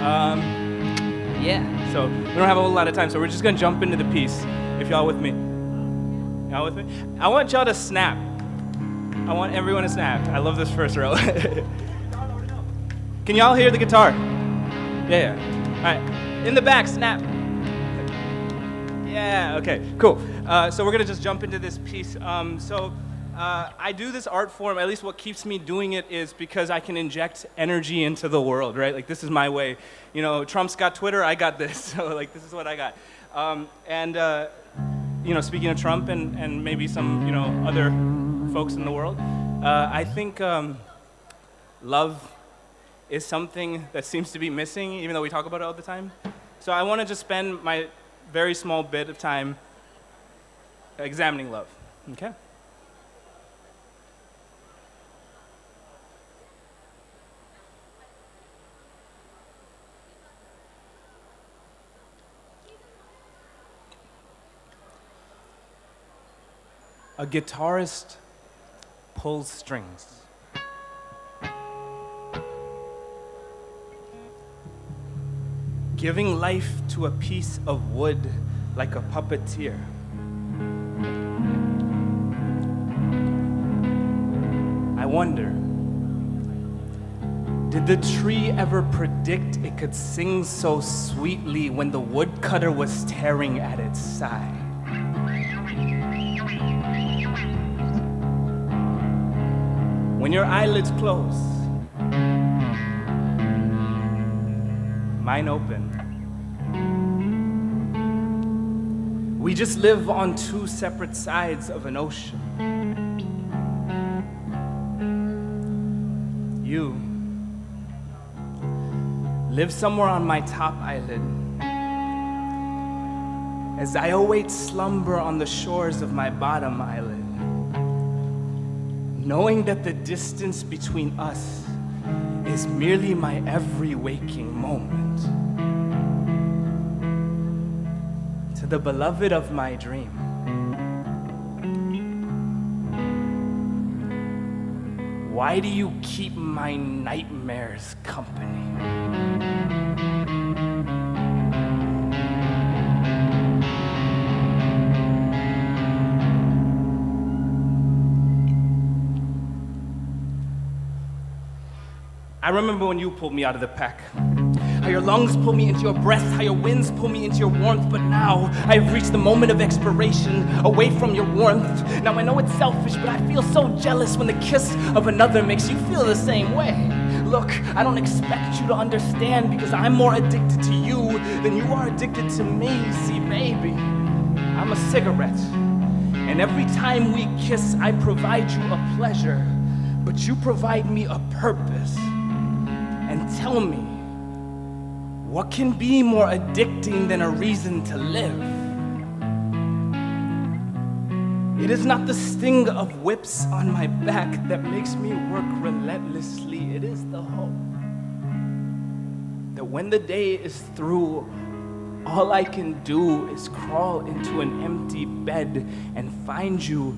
Yeah, so we don't have a whole lot of time, so we're just gonna jump into the piece. If y'all with me. Y'all with me? I want y'all to snap. I want everyone to snap. I love this first row. Can y'all hear the guitar? Yeah. All right. In the back, snap. Yeah, okay, cool. So we're gonna just jump into this piece. I do this art form, at least what keeps me doing it is because I can inject energy into the world, right? Like, this is my way. You know, Trump's got Twitter, I got this. So, like, this is what I got. You know, speaking of Trump and maybe some, you know, other folks in the world, I think love is something that seems to be missing, even though we talk about it all the time. So I want to just spend my very small bit of time examining love, okay? A guitarist pulls strings. Giving life to a piece of wood like a puppeteer. I wonder, did the tree ever predict it could sing so sweetly when the woodcutter was tearing at its side? When your eyelids close, mine open. We just live on two separate sides of an ocean. You live somewhere on my top eyelid as I await slumber on the shores of my bottom eyelid, knowing that the distance between us is merely my every waking moment. To the beloved of my dream, why do you keep my nightmares company? I remember when you pulled me out of the pack. How your lungs pull me into your breath, how your winds pull me into your warmth. But now I've reached the moment of expiration, away from your warmth. Now I know it's selfish, but I feel so jealous when the kiss of another makes you feel the same way. Look, I don't expect you to understand because I'm more addicted to you than you are addicted to me. See, baby, I'm a cigarette. And every time we kiss, I provide you a pleasure, but you provide me a purpose. And tell me, what can be more addicting than a reason to live? It is not the sting of whips on my back that makes me work relentlessly. It is the hope that when the day is through, all I can do is crawl into an empty bed and find you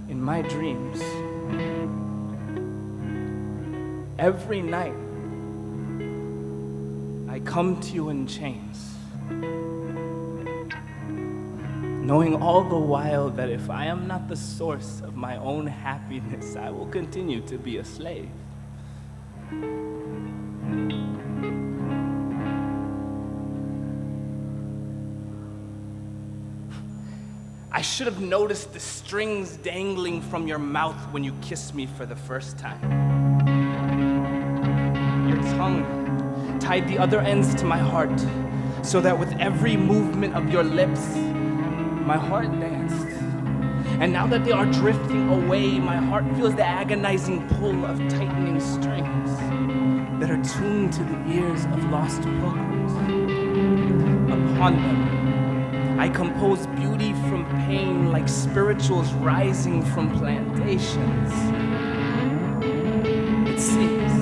in my dreams. Every night, I come to you in chains, knowing all the while that if I am not the source of my own happiness, I will continue to be a slave. I should have noticed the strings dangling from your mouth when you kissed me for the first time. Your tongue tied the other ends to my heart, so that with every movement of your lips, my heart danced. And now that they are drifting away, my heart feels the agonizing pull of tightening strings that are tuned to the ears of lost pilgrims. Upon them, I compose beauty from pain like spirituals rising from plantations. It seems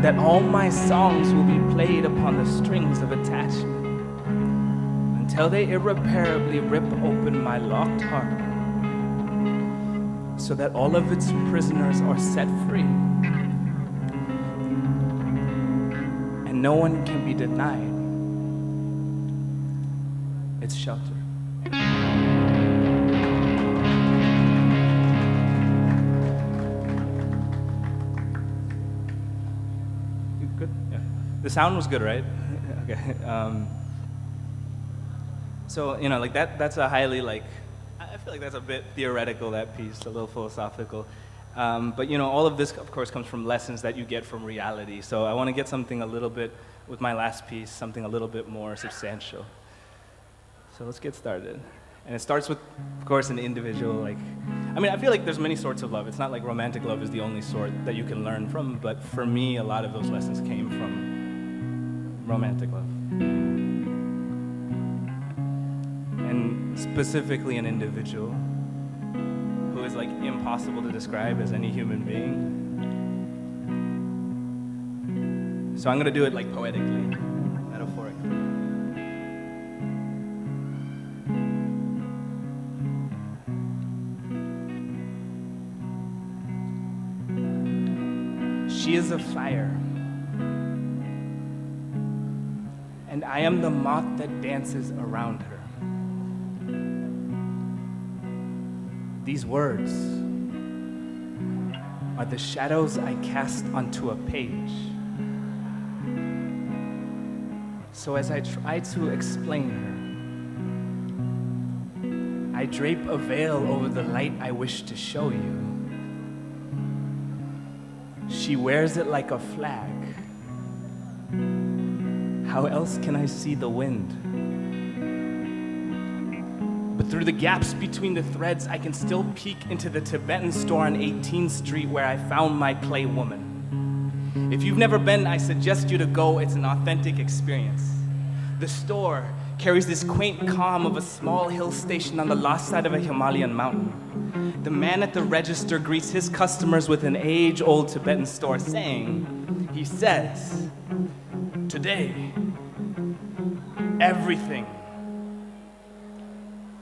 that all my songs will be played upon the strings of attachment until they irreparably rip open my locked heart so that all of its prisoners are set free. and no one can be denied. It's shelter. You good? Yeah. The sound was good, right? Okay. So, you know, like that's a highly, like, I feel like that's a bit theoretical, that piece, a little philosophical. But, you know, all of this, of course, comes from lessons that you get from reality. So I want to get something a little bit, with my last piece, something a little bit more substantial. So let's get started. And it starts with, of course, an individual, like, I mean, I feel like there's many sorts of love. It's not like romantic love is the only sort that you can learn from, but for me, a lot of those lessons came from romantic love. And specifically an individual who is like impossible to describe as any human being. So I'm gonna do it like poetically, metaphorically. She is a fire, and I am the moth that dances around her. These words are the shadows I cast onto a page. So as I try to explain her, I drape a veil over the light I wish to show you. She wears it like a flag. How else can I see the wind? But through the gaps between the threads, I can still peek into the Tibetan store on 18th Street where I found my clay woman. If you've never been, I suggest you to go. It's an authentic experience. The store carries this quaint calm of a small hill station on the lost side of a Himalayan mountain. The man at the register greets his customers with an age-old Tibetan store saying, he says, today, everything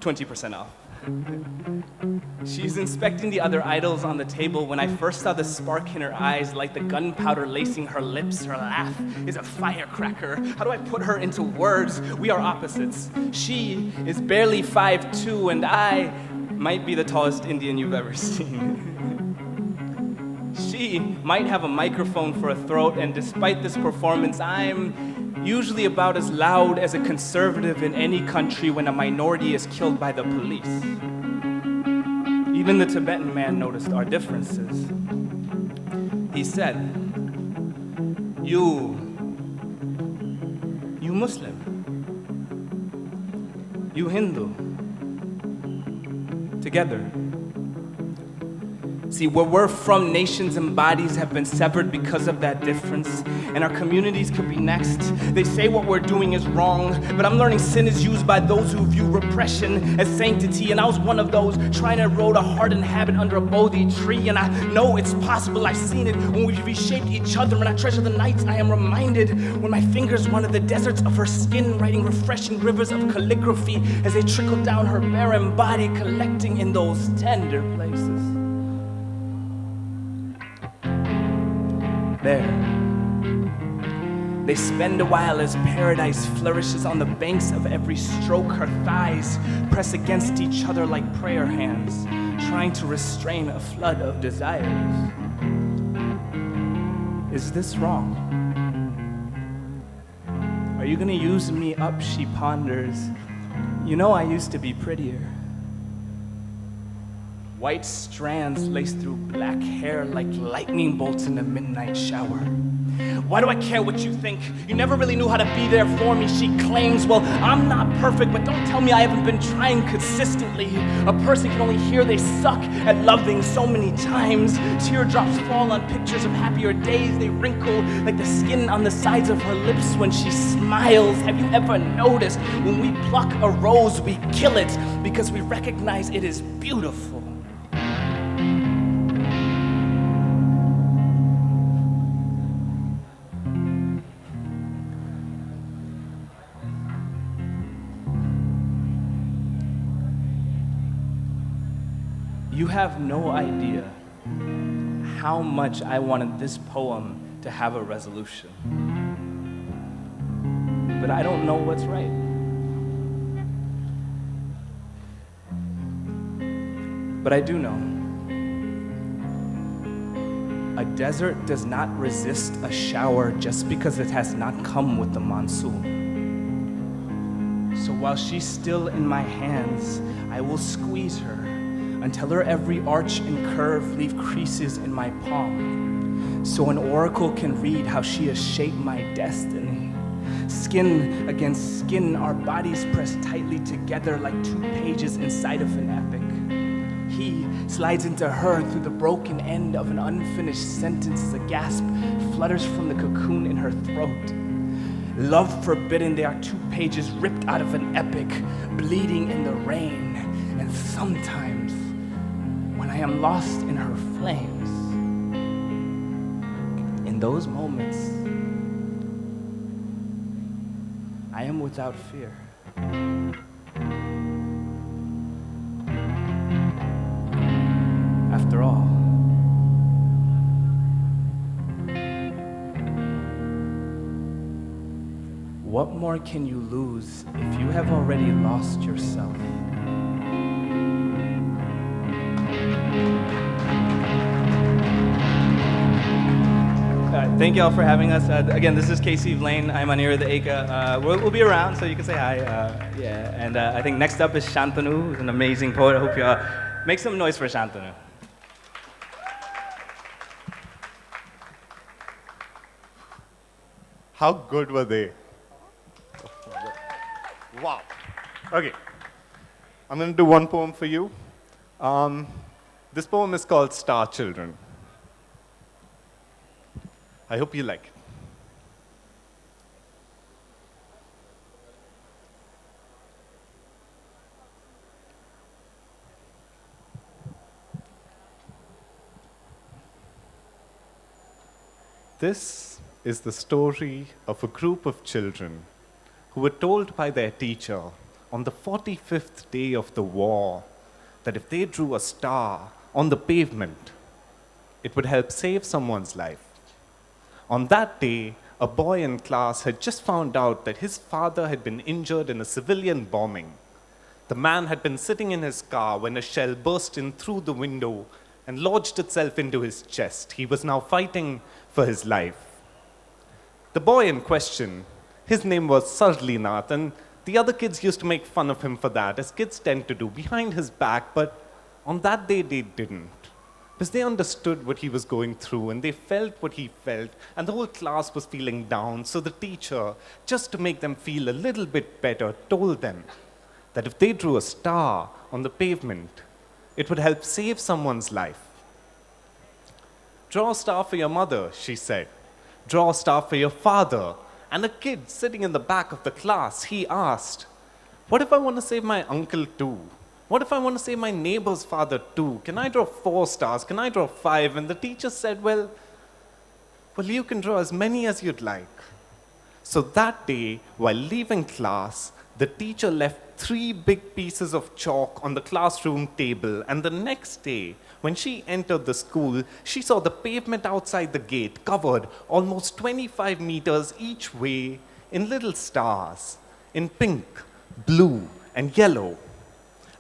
20% off. She's inspecting the other idols on the table when I first saw the spark in her eyes, like the gunpowder lacing her lips. Her laugh is a firecracker. How do I put her into words? We are opposites. She is barely 5'2", and I might be the tallest Indian you've ever seen. She might have a microphone for a throat, and despite this performance, I'm usually about as loud as a conservative in any country when a minority is killed by the police. Even the Tibetan man noticed our differences. He said, you Muslim, you Hindu, together. See, where we're from, nations and bodies have been severed because of that difference, and our communities could be next. They say what we're doing is wrong, but I'm learning sin is used by those who view repression as sanctity, and I was one of those trying to erode a hardened habit under a Bodhi tree, and I know it's possible. I've seen it when we've reshaped each other, and I treasure the nights I am reminded when my fingers wanted the deserts of her skin, writing refreshing rivers of calligraphy as they trickled down her barren body, collecting in those tender places. There, they spend a while as paradise flourishes on the banks of every stroke. Her thighs press against each other like prayer hands, trying to restrain a flood of desires. Is this wrong? Are you gonna use me up, she ponders. You know I used to be prettier. White strands lace through black hair like lightning bolts in a midnight shower. Why do I care what you think? You never really knew how to be there for me, she claims. Well, I'm not perfect, but don't tell me I haven't been trying consistently. A person can only hear they suck at loving so many times. Teardrops fall on pictures of happier days. They wrinkle like the skin on the sides of her lips when she smiles. Have you ever noticed when we pluck a rose, we kill it because we recognize it is beautiful? You have no idea how much I wanted this poem to have a resolution. but I don't know what's right. But I do know. A desert does not resist a shower just because it has not come with the monsoon. So while she's still in my hands, I will squeeze her until her every arch and curve leave creases in my palm. So an oracle can read how she has shaped my destiny. Skin against skin, our bodies pressed tightly together like 2 pages inside of an epic. He slides into her through the broken end of an unfinished sentence as a gasp flutters from the cocoon in her throat. Love forbidden, they are 2 pages ripped out of an epic, bleeding in the rain. And sometimes, when I am lost in her flames, in those moments, I am without fear. After all, what more can you lose if you have already lost yourself? Thank you all for having us. Again, this is KC Valine. I'm Anirudh the Eka. We'll be around, so you can say hi. And I think next up is Shantanu, who's an amazing poet. I hope you make some noise for Shantanu. How good were they? Wow. Okay. I'm going to do one poem for you. This poem is called Star Children. I hope you like it. This is the story of a group of children who were told by their teacher on the 45th day of the war that if they drew a star on the pavement, it would help save someone's life. On that day, a boy in class had just found out that his father had been injured in a civilian bombing. The man had been sitting in his car when a shell burst in through the window and lodged itself into his chest. He was now fighting for his life. The boy in question, his name was Sarlinath, and the other kids used to make fun of him for that, as kids tend to do, behind his back, but on that day they didn't. Because they understood what he was going through, and they felt what he felt, and the whole class was feeling down, so the teacher, just to make them feel a little bit better, told them that if they drew a star on the pavement, it would help save someone's life. Draw a star for your mother, she said. Draw a star for your father. And a kid sitting in the back of the class, he asked, what if I want to save my uncle too? What if I want to save my neighbor's father too? Can I draw 4 stars? Can I draw 5? And the teacher said, well, you can draw as many as you'd like. So that day, while leaving class, the teacher left 3 big pieces of chalk on the classroom table, and the next day, when she entered the school, she saw the pavement outside the gate covered almost 25 meters each way in little stars, in pink, blue, and yellow.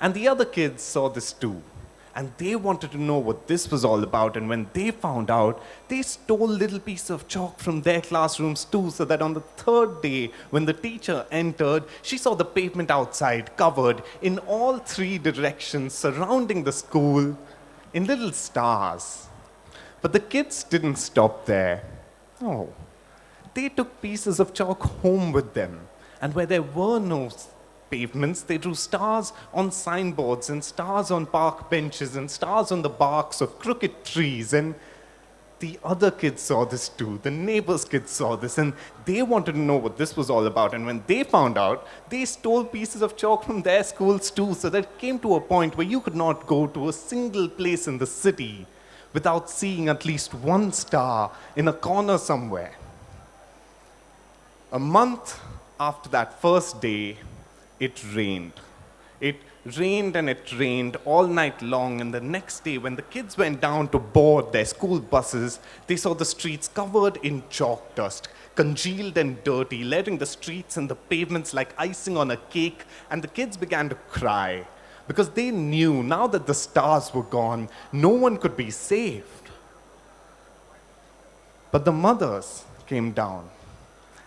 And the other kids saw this too, and they wanted to know what this was all about, and when they found out, they stole little pieces of chalk from their classrooms too, so that on the 3rd day, when the teacher entered, she saw the pavement outside covered in all 3 directions surrounding the school in little stars. But the kids didn't stop there. No. They took pieces of chalk home with them, and where there were no pavements, they drew stars on signboards and stars on park benches and stars on the barks of crooked trees. And the other kids saw this too. The neighbors' kids saw this, and they wanted to know what this was all about. And when they found out, they stole pieces of chalk from their schools too, so that it came to a point where you could not go to a single place in the city without seeing at least 1 star in a corner somewhere. A month after that first day, it rained. It Rained and it rained all night long, and the next day when the kids went down to board their school buses, they saw the streets covered in chalk dust, congealed and dirty, letting the streets and the pavements like icing on a cake, and the kids began to cry because they knew now that the stars were gone, no one could be saved. But the mothers came down,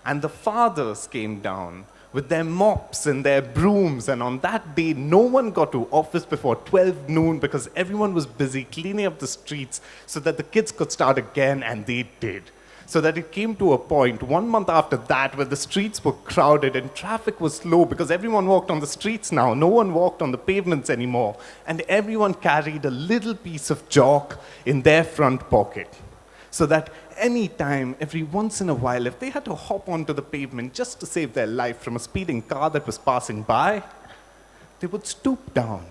and the fathers came down with their mops and their brooms, and on that day, no one got to office before 12 noon because everyone was busy cleaning up the streets so that the kids could start again, and they did. So that it came to a point 1 month after that where the streets were crowded and traffic was slow because everyone walked on the streets now. No one walked on the pavements anymore. And everyone carried a little piece of chalk in their front pocket. So that any time, every once in a while, if they had to hop onto the pavement just to save their life from a speeding car that was passing by, they would stoop down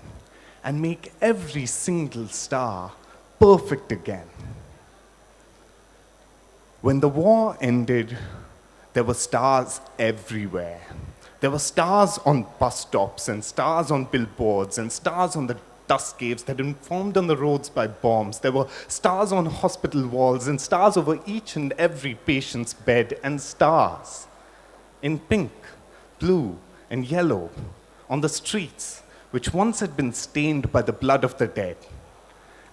and make every single star perfect again. When the war ended, there were stars everywhere. There were stars on bus stops and stars on billboards and stars on the dust caves that had been formed on the roads by bombs. There were stars on hospital walls and stars over each and every patient's bed, and stars in pink, blue, and yellow on the streets, which once had been stained by the blood of the dead.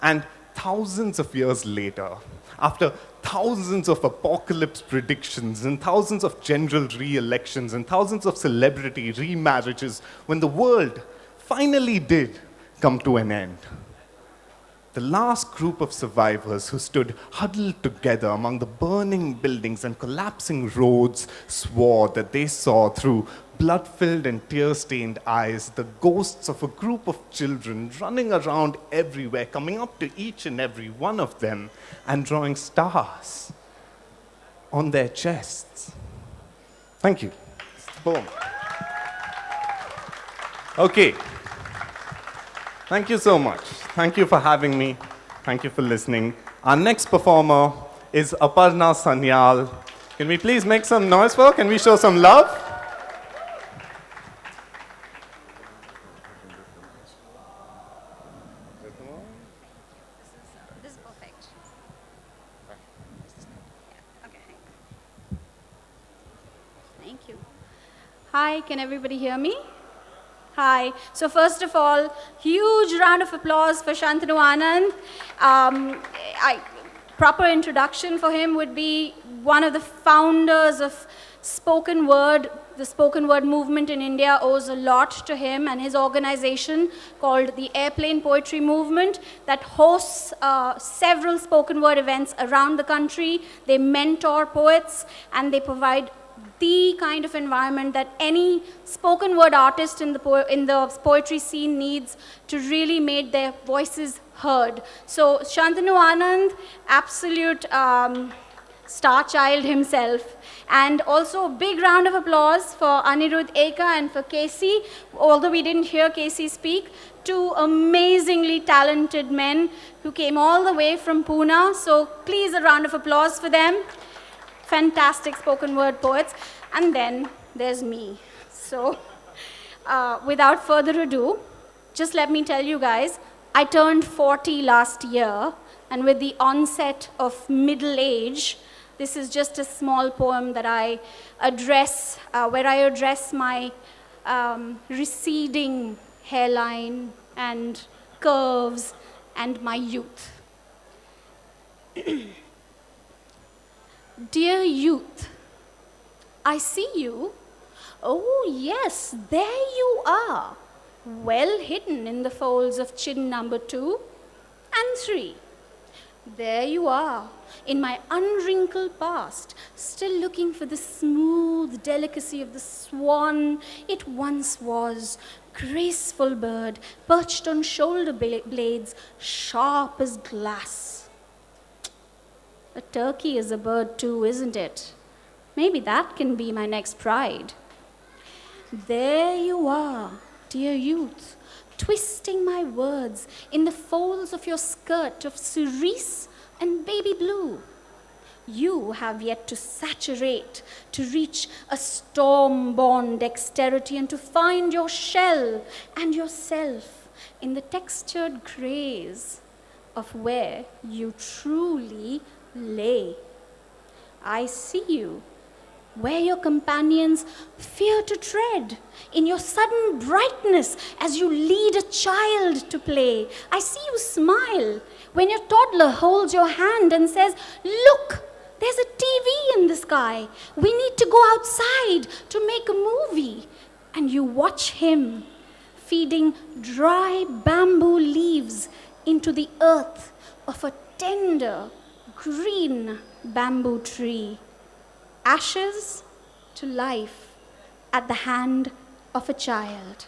And thousands of years later, after thousands of apocalypse predictions and thousands of general re-elections and thousands of celebrity remarriages, when the world finally did come to an end, the last group of survivors who stood huddled together among the burning buildings and collapsing roads swore that they saw through blood-filled and tear-stained eyes the ghosts of a group of children running around everywhere, coming up to each and every one of them and drawing stars on their chests. Thank you. Boom. Okay. Thank you so much. Thank you for having me. Thank you for listening. Our next performer is Aparna Sanyal. Can we please make some noise for her? Can we show some love? This is perfect. Yeah, okay. Thank you. Hi, can everybody hear me? Hi. So first of all, huge round of applause for Shantanu Anand. Proper introduction for him would be one of the founders of spoken word. The spoken word movement in India owes a lot to him and his organization called the Airplane Poetry Movement that hosts several spoken word events around the country. They mentor poets and they provide the kind of environment that any spoken word artist in the poetry scene needs to really make their voices heard. So Shantanu Anand, absolute star child himself. And also a big round of applause for Anirudh and for Casey. Although we didn't hear Casey speak, two amazingly talented men who came all the way from Pune. So please a round of applause for them. Fantastic spoken word poets. And then there's me. So without further ado, just let me tell you guys, I turned 40 last year, and with the onset of middle age, this is just a small poem that I address, where I address my receding hairline and curves and my youth. Dear youth, I see you. Oh yes, there you are, well hidden in the folds of chin number 2 and 3. There you are, in my unwrinkled past, still looking for the smooth delicacy of the swan it once was, graceful bird, perched on shoulder blades, sharp as glass. A turkey is a bird too, isn't it? Maybe that can be my next pride. There you are, dear youth, twisting my words in the folds of your skirt of cerise and baby blue. You have yet to saturate, to reach a storm-born dexterity and to find your shell and yourself in the textured grays of where you truly lay. I see you where your companions fear to tread, in your sudden brightness as you lead a child to play. I see you smile when your toddler holds your hand and says, "Look, there's a TV in the sky. We need to go outside to make a movie." And you watch him feeding dry bamboo leaves into the earth of a tender green bamboo tree. Ashes to life at the hand of a child.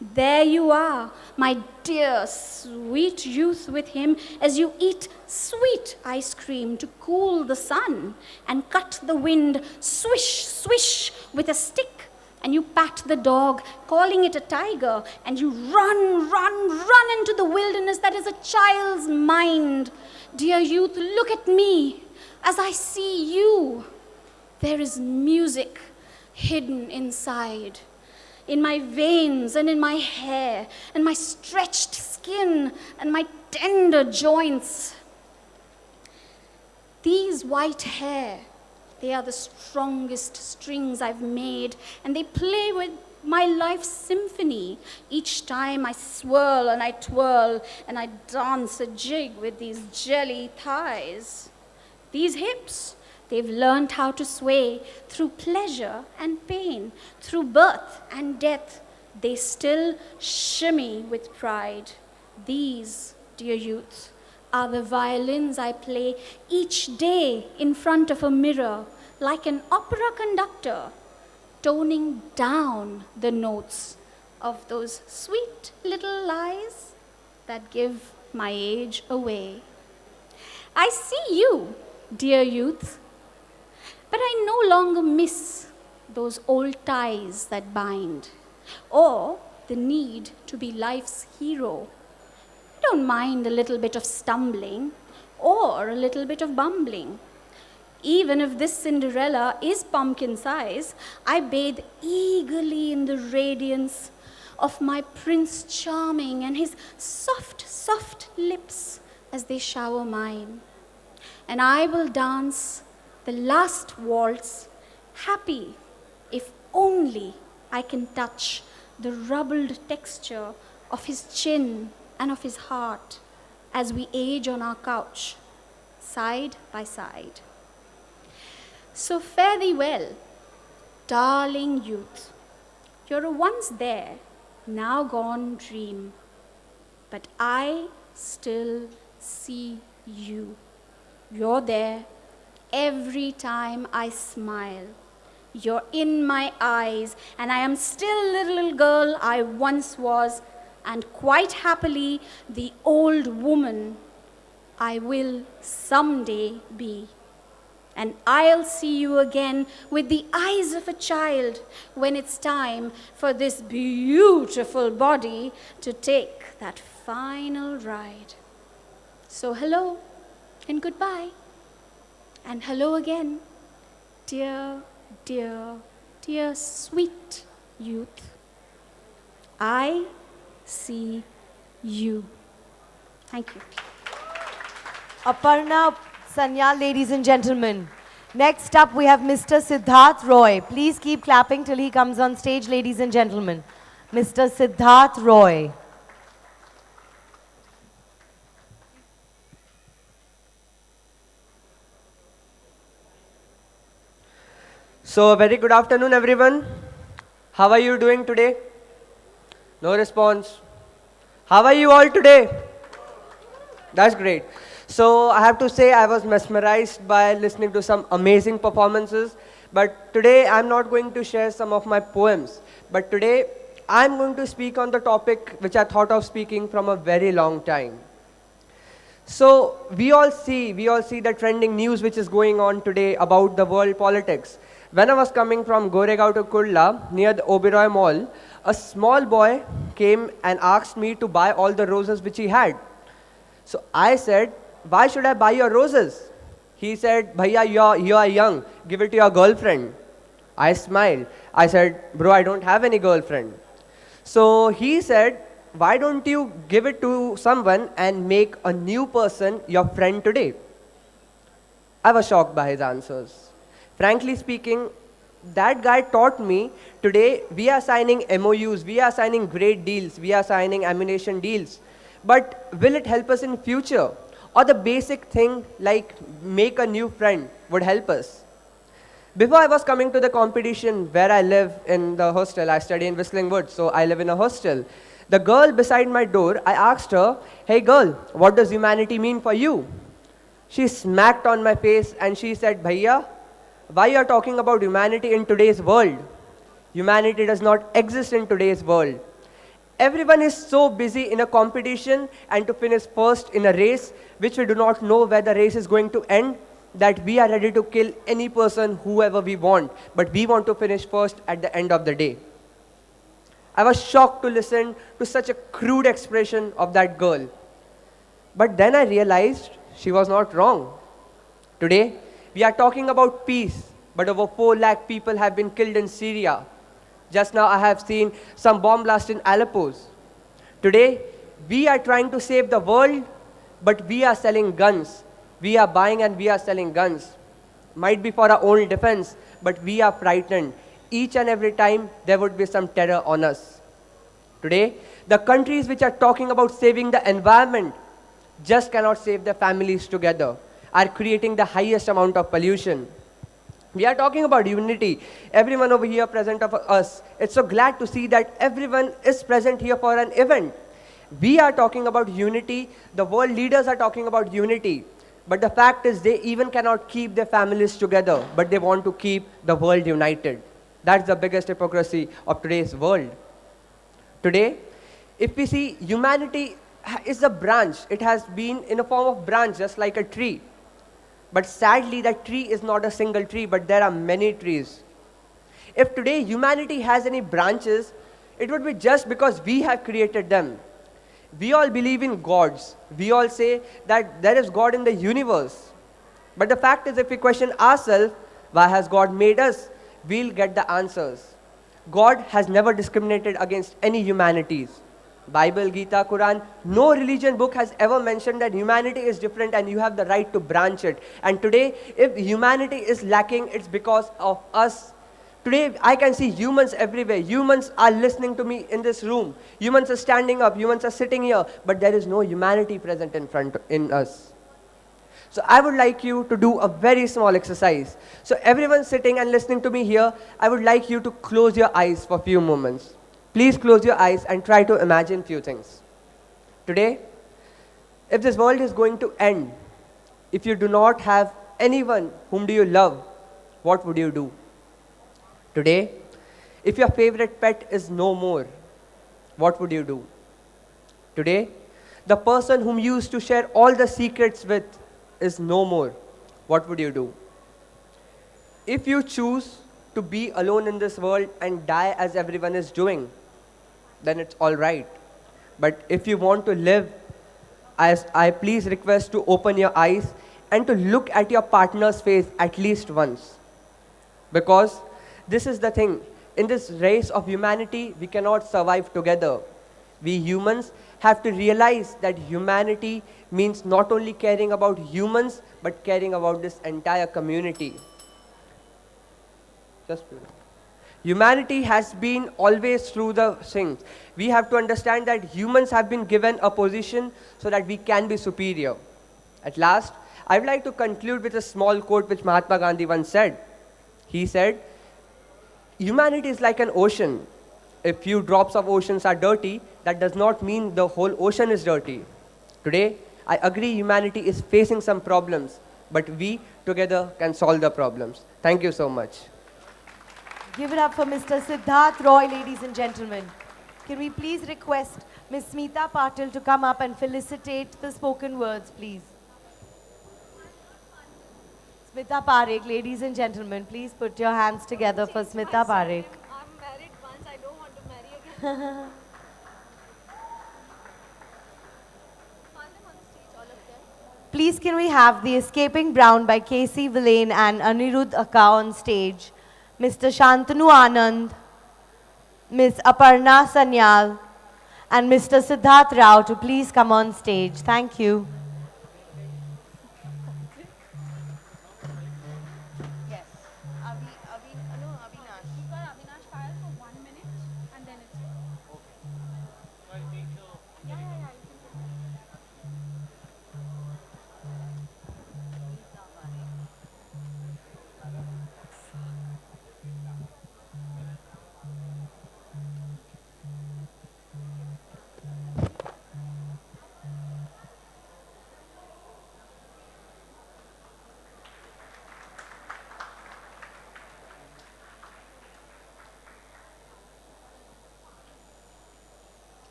There you are, my dear sweet youth, with him as you eat sweet ice cream to cool the sun and cut the wind swish, swish with a stick, and you pat the dog, calling it a tiger, and you run, run, run into the wilderness that is a child's mind. Dear youth, look at me as I see you. There is music hidden inside, in my veins and in my hair, and my stretched skin and my tender joints. These white hair, they are the strongest strings I've made, and they play with my life's symphony. Each time I swirl and I twirl and I dance a jig with these jelly thighs. These hips, they've learned how to sway through pleasure and pain, through birth and death. They still shimmy with pride. These, dear youth, are the violins I play each day in front of a mirror, like an opera conductor, toning down the notes of those sweet little lies that give my age away. I see you, dear youth, but I no longer miss those old ties that bind, or the need to be life's hero. I don't mind a little bit of stumbling or a little bit of bumbling. Even if this Cinderella is pumpkin size, I bathe eagerly in the radiance of my Prince Charming and his soft, soft lips as they shower mine. And I will dance the last waltz, happy if only I can touch the rubbled texture of his chin and of his heart as we age on our couch, side by side. So fare thee well, darling youth. You're a once there, now gone dream, but I still see you. You're there every time I smile. You're in my eyes, and I am still the little girl I once was, and quite happily the old woman I will someday be. And I'll see you again with the eyes of a child when it's time for this beautiful body to take that final ride. So hello and goodbye. And hello again, dear, dear, dear sweet youth. I see you. Thank you. Aparna, Sanyal, ladies and gentlemen. Next up, we have Mr. Siddharth Roy. Please keep clapping till he comes on stage, ladies and gentlemen. Mr. Siddharth Roy. So, a very good afternoon, everyone. How are you doing today? No response. How are you all today? That's great. So, I have to say I was mesmerized by listening to some amazing performances. But today, I'm not going to share some of my poems. But today, I'm going to speak on the topic which I thought of speaking from a very long time. So, we all see the trending news which is going on today about the world politics. When I was coming from Goregaon to Kurla, near the Oberoi Mall, a small boy came and asked me to buy all the roses which he had. So I said, "Why should I buy your roses?" He said, Bhaiya, you are young. Give it to your girlfriend. I smiled. I said, bro, I don't have any girlfriend. So he said, why don't you give it to someone and make a new person your friend today? I was shocked by his answers. Frankly speaking, that guy taught me today we are signing MOUs, we are signing great deals, we are signing ammunition deals. But will it help us in future? Or the basic thing like make a new friend would help us? Before I was coming to the competition where I live in the hostel, I study in Whistling Woods, so I live in a hostel. The girl beside my door, I asked her, hey girl, what does humanity mean for you? She smacked on my face and she said, Bhaiya, why you are talking about humanity in today's world? Humanity does not exist in today's world. Everyone is so busy in a competition and to finish first in a race, which we do not know where the race is going to end, that we are ready to kill any person, whoever we want, but we want to finish first at the end of the day. I was shocked to listen to such a crude expression of that girl. But then I realized she was not wrong. Today, we are talking about peace, but over 4 lakh people have been killed in Syria. Just now I have seen some bomb blast in Aleppo. Today, we are trying to save the world, but we are selling guns. We are buying and we are selling guns. Might be for our own defense, but we are frightened. Each and every time there would be some terror on us. Today, the countries which are talking about saving the environment just cannot save their families together, are creating the highest amount of pollution. We are talking about unity. Everyone over here present of us, it's so glad to see that everyone is present here for an event. We are talking about unity. The world leaders are talking about unity. But the fact is they even cannot keep their families together, but they want to keep the world united. That's the biggest hypocrisy of today's world. Today, if we see humanity is a branch, it has been in a form of branch just like a tree. But sadly, that tree is not a single tree, but there are many trees. If today humanity has any branches, it would be just because we have created them. We all believe in gods. We all say that there is God in the universe. But the fact is, if we question ourselves, why has God made us? We'll get the answers. God has never discriminated against any humanities. Bible, Gita, Quran, no religion book has ever mentioned that humanity is different and you have the right to branch it. And today, if humanity is lacking, it's because of us. Today, I can see humans everywhere. Humans are listening to me in this room. Humans are standing up. Humans are sitting here. But there is no humanity present in us. So I would like you to do a very small exercise. So everyone sitting and listening to me here, I would like you to close your eyes for a few moments. Please close your eyes and try to imagine few things. Today, if this world is going to end, if you do not have anyone whom do you love, what would you do? Today, if your favorite pet is no more, what would you do? Today, the person whom you used to share all the secrets with is no more, what would you do? If you choose to be alone in this world and die as everyone is doing, then it's all right. But if you want to live, I please request to open your eyes and to look at your partner's face at least once. Because this is the thing. In this race of humanity, we cannot survive together. We humans have to realize that humanity means not only caring about humans, but caring about this entire community. Humanity has been always through the things. We have to understand that humans have been given a position so that we can be superior. At last, I would like to conclude with a small quote which Mahatma Gandhi once said. He said, humanity is like an ocean. If few drops of oceans are dirty, that does not mean the whole ocean is dirty. Today, I agree humanity is facing some problems, but we together can solve the problems. Thank you so much. Give it up for Mr. Siddharth Roy, ladies and gentlemen. Can we please request Ms. Smita Patil to come up and felicitate the spoken words, please? Smita Parekh, ladies and gentlemen, please put your hands together for Smita Parekh. I'm married once, I don't want to marry again. Call them on the stage, all of them. please can we have the Escaping Brown by Casey Valine and Anirudh Akka on stage. Mr. Shantanu Anand, Ms. Aparna Sanyal, and Mr. Siddharth Rao to please come on stage. Thank you. Yes. Avinash file for 1 minute and then it's yours.